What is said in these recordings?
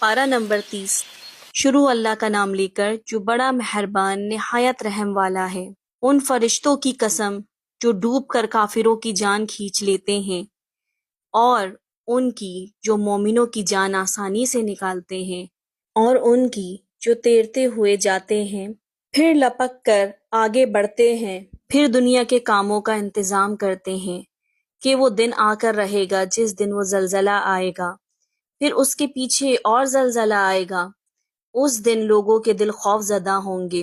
پارہ نمبر 30۔ شروع اللہ کا نام لے کر جو بڑا مہربان نہایت رحم والا ہے۔ ان فرشتوں کی قسم جو ڈوب کر کافروں کی جان کھینچ لیتے ہیں، اور ان کی جو مومنوں کی جان آسانی سے نکالتے ہیں، اور ان کی جو تیرتے ہوئے جاتے ہیں پھر لپک کر آگے بڑھتے ہیں، پھر دنیا کے کاموں کا انتظام کرتے ہیں کہ وہ دن آ کر رہے گا جس دن وہ زلزلہ آئے گا، پھر اس کے پیچھے اور زلزلہ آئے گا۔ اس دن لوگوں کے دل خوف زدہ ہوں گے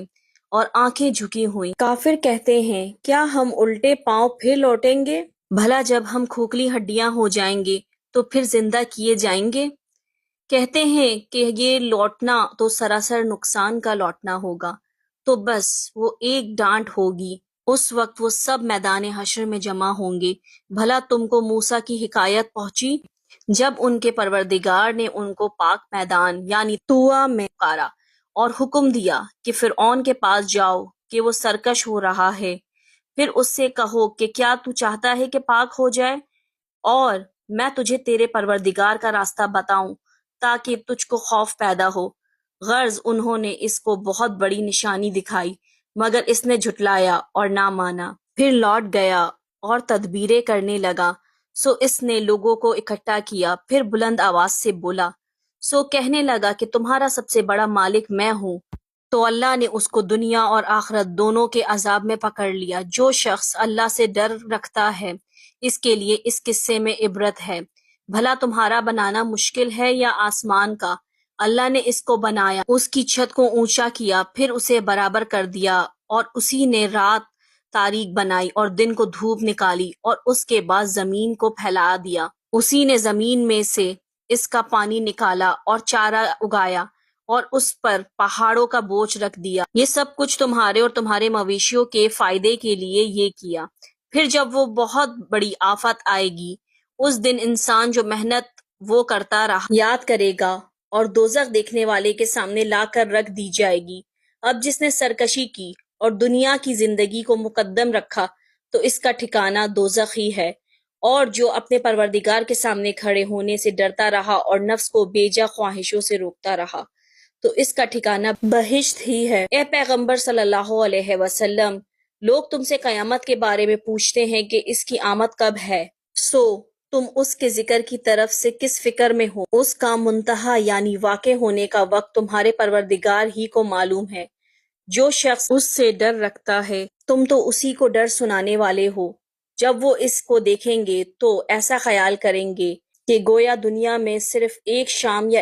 اور آنکھیں جھکی ہوئی۔ کافر کہتے ہیں کیا ہم الٹے پاؤں پھر لوٹیں گے؟ بھلا جب ہم کھوکھلی ہڈیاں ہو جائیں گے تو پھر زندہ کیے جائیں گے؟ کہتے ہیں کہ یہ لوٹنا تو سراسر نقصان کا لوٹنا ہوگا، تو بس وہ ایک ڈانٹ ہوگی، اس وقت وہ سب میدان حشر میں جمع ہوں گے۔ بھلا تم کو موسیٰ کی حکایت پہنچی جب ان کے پروردگار نے ان کو پاک میدان یعنی طوٰ میں پکارا اور حکم دیا کہ فرعون کے پاس جاؤ کہ وہ سرکش ہو رہا ہے، پھر اس سے کہو کہ کیا تو چاہتا ہے کہ پاک ہو جائے اور میں تجھے تیرے پروردگار کا راستہ بتاؤں تاکہ تجھ کو خوف پیدا ہو۔ غرض انہوں نے اس کو بہت بڑی نشانی دکھائی مگر اس نے جھٹلایا اور نہ مانا، پھر لوٹ گیا اور تدبیریں کرنے لگا۔ سو اس نے لوگوں کو اکٹھا کیا، پھر بلند آواز سے بولا، سو کہنے لگا کہ تمہارا سب سے بڑا مالک میں ہوں۔ تو اللہ نے اس کو دنیا اور آخرت دونوں کے عذاب میں پکڑ لیا۔ جو شخص اللہ سے ڈر رکھتا ہے اس کے لیے اس قصے میں عبرت ہے۔ بھلا تمہارا بنانا مشکل ہے یا آسمان کا؟ اللہ نے اس کو بنایا، اس کی چھت کو اونچا کیا، پھر اسے برابر کر دیا، اور اسی نے رات تاریک بنائی اور دن کو دھوپ نکالی، اور اس کے بعد زمین کو پھیلا دیا۔ اسی نے زمین میں سے اس کا پانی نکالا اور چارہ اگایا اور اس پر پہاڑوں کا بوجھ رکھ دیا۔ یہ سب کچھ تمہارے اور تمہارے مویشیوں کے فائدے کے لیے یہ کیا۔ پھر جب وہ بہت بڑی آفت آئے گی، اس دن انسان جو محنت وہ کرتا رہا یاد کرے گا اور دوزخ دیکھنے والے کے سامنے لا کر رکھ دی جائے گی۔ اب جس نے سرکشی کی اور دنیا کی زندگی کو مقدم رکھا تو اس کا ٹھکانہ دوزخ ہی ہے، اور جو اپنے پروردگار کے سامنے کھڑے ہونے سے ڈرتا رہا اور نفس کو بیجا خواہشوں سے روکتا رہا تو اس کا ٹھکانہ بہشت ہی ہے۔ اے پیغمبر صلی اللہ علیہ وسلم، لوگ تم سے قیامت کے بارے میں پوچھتے ہیں کہ اس کی آمد کب ہے، سو تم اس کے ذکر کی طرف سے کس فکر میں ہو؟ اس کا منتہا یعنی واقع ہونے کا وقت تمہارے پروردگار ہی کو معلوم ہے۔ جو شخص اس سے ڈر رکھتا ہے تم تو اسی کو ڈر سنانے والے ہو۔ جب وہ اس کو دیکھیں گے تو ایسا خیال کریں گے کہ گویا دنیا میں صرف ایک شام یا